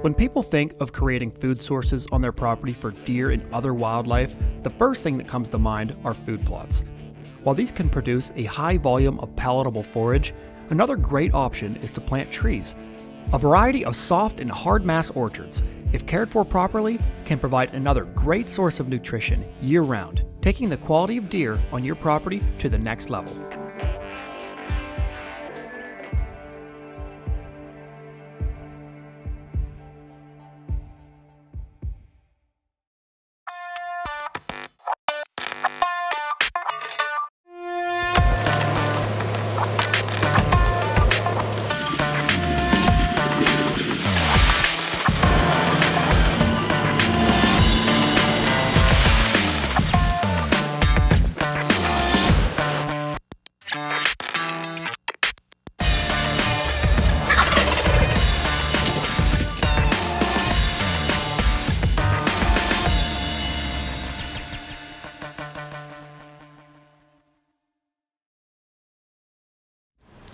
When people think of creating food sources on their property for deer and other wildlife, the first thing that comes to mind are food plots. While these can produce a high volume of palatable forage, another great option is to plant trees. A variety of soft and hard mass orchards, if cared for properly, can provide another great source of nutrition year-round, taking the quality of deer on your property to the next level.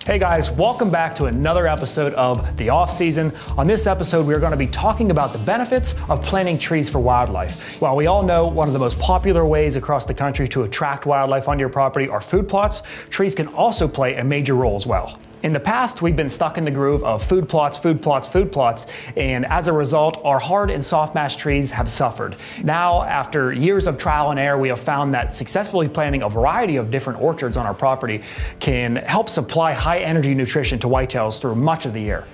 Hey guys, welcome back to another episode of The Off Season. On this episode, we're going to be talking about the benefits of planting trees for wildlife. While we all know one of the most popular ways across the country to attract wildlife onto your property are food plots, trees can also play a major role as well. In the past, we've been stuck in the groove of food plots, and as a result, our hard and soft mass trees have suffered. Now, after years of trial and error, we have found that successfully planting a variety of different orchards on our property can help supply high energy nutrition to whitetails through much of the year.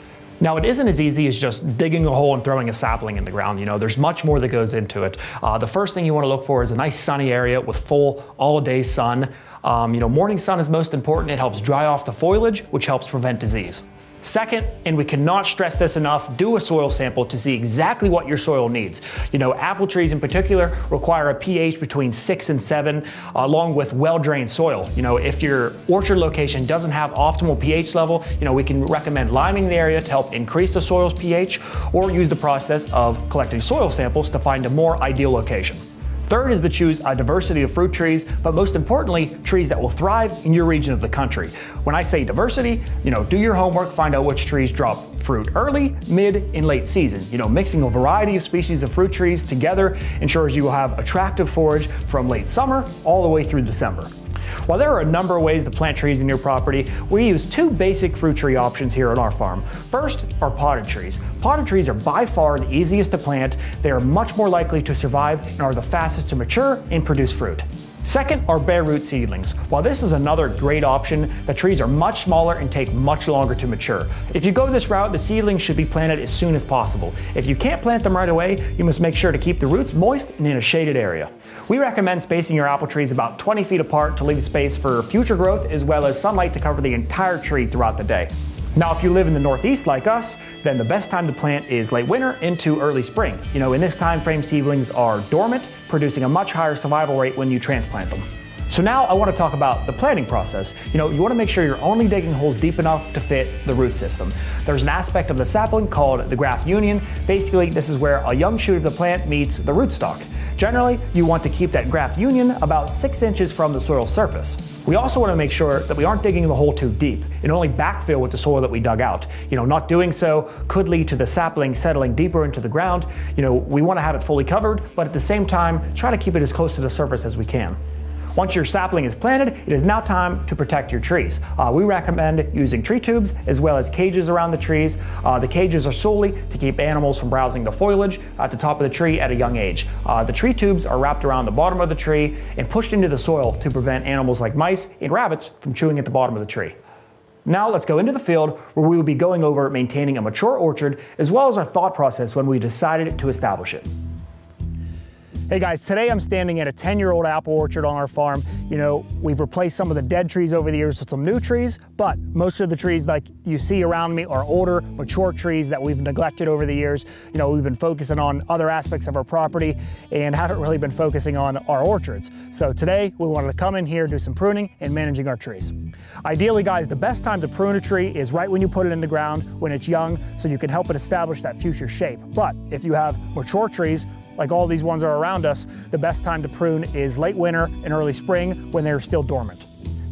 Now, it isn't as easy as just digging a hole and throwing a sapling in the ground. There's much more that goes into it. The first thing you want to look for is a nice sunny area with full all-day sun. Morning sun is most important. It helps dry off the foliage, which helps prevent disease. Second, and we cannot stress this enough, do a soil sample to see exactly what your soil needs. Apple trees in particular require a pH between 6 and 7, along with well-drained soil. If your orchard location doesn't have optimal pH level, we can recommend liming the area to help increase the soil's pH, or use the process of collecting soil samples to find a more ideal location. Third is to choose a diversity of fruit trees, but most importantly, trees that will thrive in your region of the country. When I say diversity, do your homework, find out which trees drop fruit early, mid, and late season. Mixing a variety of species of fruit trees together ensures you will have attractive forage from late summer all the way through December. While there are a number of ways to plant trees in your property, we use two basic fruit tree options here on our farm. First are potted trees. Potted trees are by far the easiest to plant. They are much more likely to survive and are the fastest to mature and produce fruit. Second are bare root seedlings. While this is another great option, the trees are much smaller and take much longer to mature. If you go this route, the seedlings should be planted as soon as possible. If you can't plant them right away, you must make sure to keep the roots moist and in a shaded area. We recommend spacing your apple trees about 20 feet apart to leave space for future growth as well as sunlight to cover the entire tree throughout the day. Now, if you live in the Northeast like us, then the best time to plant is late winter into early spring. In this time frame, seedlings are dormant, producing a much higher survival rate when you transplant them. So now I want to talk about the planting process. You want to make sure you're only digging holes deep enough to fit the root system. There's an aspect of the sapling called the graft union. Basically, this is where a young shoot of the plant meets the rootstock. Generally, you want to keep that graft union about 6 inches from the soil surface. We also want to make sure that we aren't digging the hole too deep and only backfill with the soil that we dug out. Not doing so could lead to the sapling settling deeper into the ground. We want to have it fully covered, but at the same time, try to keep it as close to the surface as we can. Once your sapling is planted, it is now time to protect your trees. We recommend using tree tubes as well as cages around the trees. The cages are solely to keep animals from browsing the foliage at the top of the tree at a young age. The tree tubes are wrapped around the bottom of the tree and pushed into the soil to prevent animals like mice and rabbits from chewing at the bottom of the tree. Now let's go into the field where we will be going over maintaining a mature orchard as well as our thought process when we decided to establish it. Hey guys, today I'm standing at a 10-year-old apple orchard on our farm. We've replaced some of the dead trees over the years with some new trees, but most of the trees like you see around me are older, mature trees that we've neglected over the years. We've been focusing on other aspects of our property and haven't really been focusing on our orchards. So today we wanted to come in here, do some pruning and managing our trees. Ideally, guys, the best time to prune a tree is right when you put it in the ground, when it's young, so you can help it establish that future shape. But if you have mature trees, like all these ones are around us, the best time to prune is late winter and early spring when they're still dormant.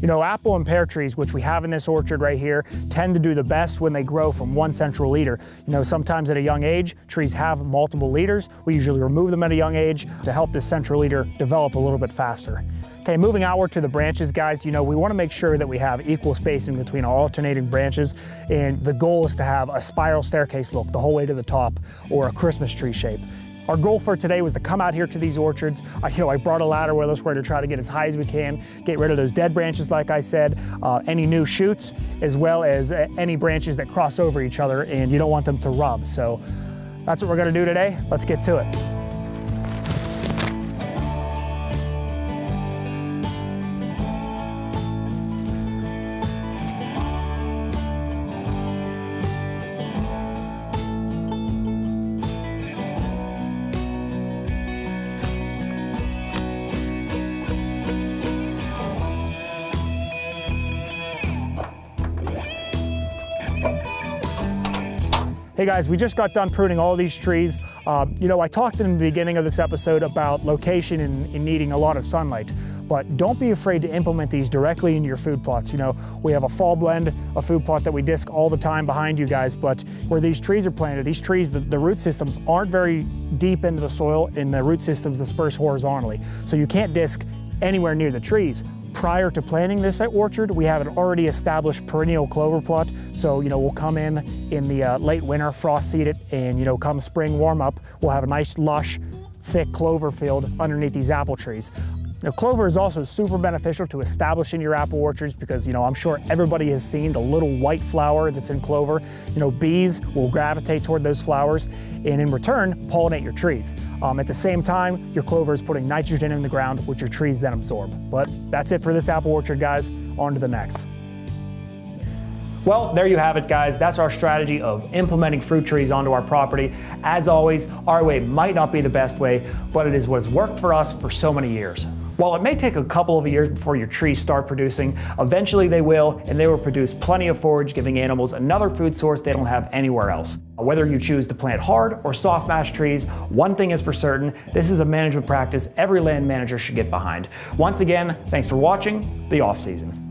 You know, apple and pear trees, which we have in this orchard right here, tend to do the best when they grow from one central leader. You know, sometimes at a young age, trees have multiple leaders. We usually remove them at a young age to help this central leader develop a little bit faster. Okay, moving outward to the branches, guys, you know, we want to make sure that we have equal spacing between our alternating branches, and the goal is to have a spiral staircase look the whole way to the top, or a Christmas tree shape. Our goal for today was to come out here to these orchards. I brought a ladder with us. We're going to try to get as high as we can, get rid of those dead branches, like I said, any new shoots, as well as any branches that cross over each other, and you don't want them to rub. So that's what we're going to do today. Let's get to it. Hey guys, we just got done pruning all these trees. You know, I talked in the beginning of this episode about location and needing a lot of sunlight, but don't be afraid to implement these directly into your food plots. You know, we have a fall blend, a food plot that we disc all the time behind you guys, but where these trees are planted, these trees, the root systems aren't very deep into the soil, and the root systems disperse horizontally. So you can't disc anywhere near the trees. Prior to planting this orchard, we have an already established perennial clover plot. So, you know, we'll come in the late winter, frost seed it, and, you know, come spring warm up, we'll have a nice, lush, thick clover field underneath these apple trees. Now, clover is also super beneficial to establishing your apple orchards because, you know, I'm sure everybody has seen the little white flower that's in clover. You know, bees will gravitate toward those flowers and in return, pollinate your trees. At the same time, your clover is putting nitrogen in the ground, which your trees then absorb. But that's it for this apple orchard, guys. On to the next. Well, there you have it, guys. That's our strategy of implementing fruit trees onto our property. As always, our way might not be the best way, but it is what has worked for us for so many years. While it may take a couple of years before your trees start producing, eventually they will, and they will produce plenty of forage, giving animals another food source they don't have anywhere else. Whether you choose to plant hard or soft mash trees, one thing is for certain, this is a management practice every land manager should get behind. Once again, thanks for watching The Off Season.